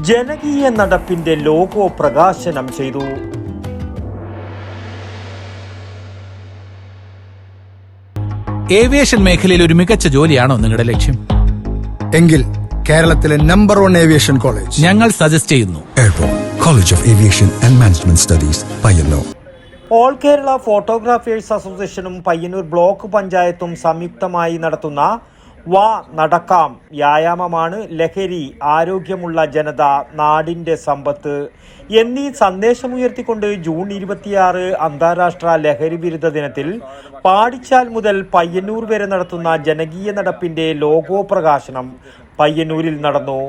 ജനകീയ നടപ്പിന്റെ ലോഗോ പ്രകാശനം ചെയ്തു. ഏവിയേഷൻ മേഖലയിൽ ഒരു മികച്ച ജോലിയാണോ നിങ്ങളുടെ ലക്ഷ്യം? എങ്കിൽ കേരളത്തിലെ നമ്പർ 1 ഏവിയേഷൻ കോളേജ് ഞങ്ങൾ സജസ്റ്റ് ചെയ്യുന്നു. Airport college of aviation and management studies, Payyanur. All Kerala photographers അസോസിയേഷനും പയ്യന്നൂർ ബ്ലോക്ക് പഞ്ചായത്തും സംയുക്തമായി നടത്തുന്ന വാ നടക്കാം വ്യായാമമാണ് ലഹരി, ആരോഗ്യമുള്ള ജനത, നാടിൻ്റെ സമ്പത്ത് എന്നീ സന്ദേശമുയർത്തിക്കൊണ്ട് ജൂൺ 26 അന്താരാഷ്ട്ര ലഹരി വിരുദ്ധ ദിനത്തിൽ പാടിച്ചാൽ മുതൽ പയ്യന്നൂർ വരെ നടത്തുന്ന ജനകീയ നടപ്പിൻ്റെ ലോഗോ പ്രകാശനം പയ്യന്നൂരിൽ നടന്നു.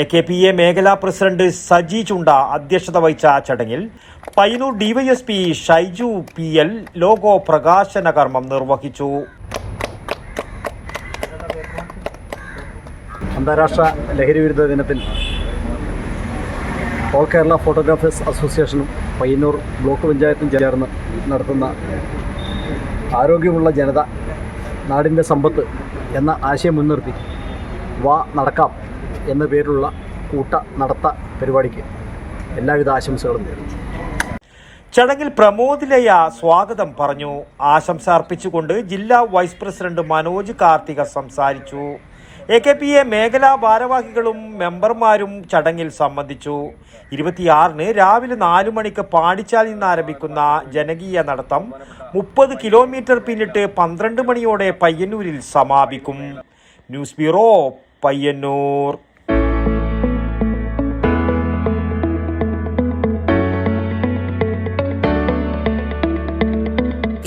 AKPA മേഖലാ പ്രസിഡന്റ് സജി ചുണ്ട അധ്യക്ഷത വഹിച്ച ചടങ്ങിൽ Payyanur DYSP Shaiju PL logo പ്രകാശന കർമ്മം നിർവഹിച്ചു. അന്താരാഷ്ട്ര ലഹരി വിരുദ്ധ ദിനത്തിൽ ഓൾ കേരള ഫോട്ടോഗ്രാഫേഴ്സ് അസോസിയേഷനും പയ്യന്നൂർ ബ്ലോക്ക് പഞ്ചായത്തും ചേർന്ന് നടത്തുന്ന ആരോഗ്യമുള്ള ജനത, നാടിൻ്റെ സമ്പത്ത് എന്ന ആശയം മുൻനിർത്തി വാ നടക്കാം എന്ന പേരിലുള്ള കൂട്ട നടത്ത പരിപാടിക്ക് എല്ലാവിധ ആശംസകളും നേരുന്നു. ചടങ്ങിൽ പ്രമോദ് ലയ സ്വാഗതം പറഞ്ഞു. ആശംസ അർപ്പിച്ചുകൊണ്ട് ജില്ലാ വൈസ് പ്രസിഡന്റ് മനോജ് കാർത്തിക സംസാരിച്ചു. AKPA മേഖലാ ഭാരവാഹികളും മെമ്പർമാരും ചടങ്ങിൽ സംബന്ധിച്ചു. 26-ന് രാവിലെ 4 മണിക്ക് പാടിച്ചാലിൽ നിന്ന് ആരംഭിക്കുന്ന ജനകീയ നടത്തം 30 കിലോമീറ്റർ പിന്നിട്ട് 12 മണിയോടെ പയ്യന്നൂരിൽ സമാപിക്കും. News bureau, Payyanur.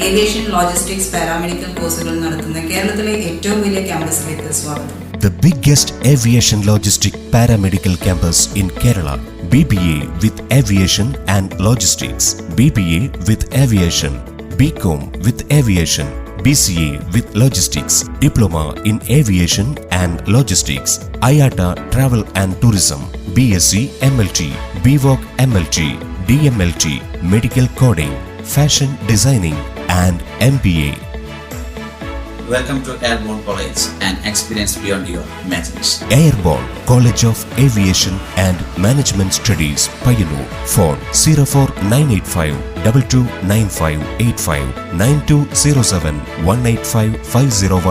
Aviation, logistics, paramedical കോഴ്സുകൾ നടത്തുന്ന കേരളത്തിലെ ഏറ്റവും വലിയ ക്യാമ്പസിലേക്ക് സ്വാഗതം. The biggest aviation logistic paramedical campus in Kerala. BBA with Aviation and Logistics, BBA with Aviation, BCom with Aviation, BCA with Logistics, Diploma in Aviation and Logistics, IATA Travel and Tourism, BSc MLT, BVoc MLT, DMLT, Medical Coding, Fashion Designing and MBA. Welcome to Airborne College, an experience beyond your imagination. Airborne College of Aviation and Management Studies, Payyanur. Phone 04985 229585 9207 185 501.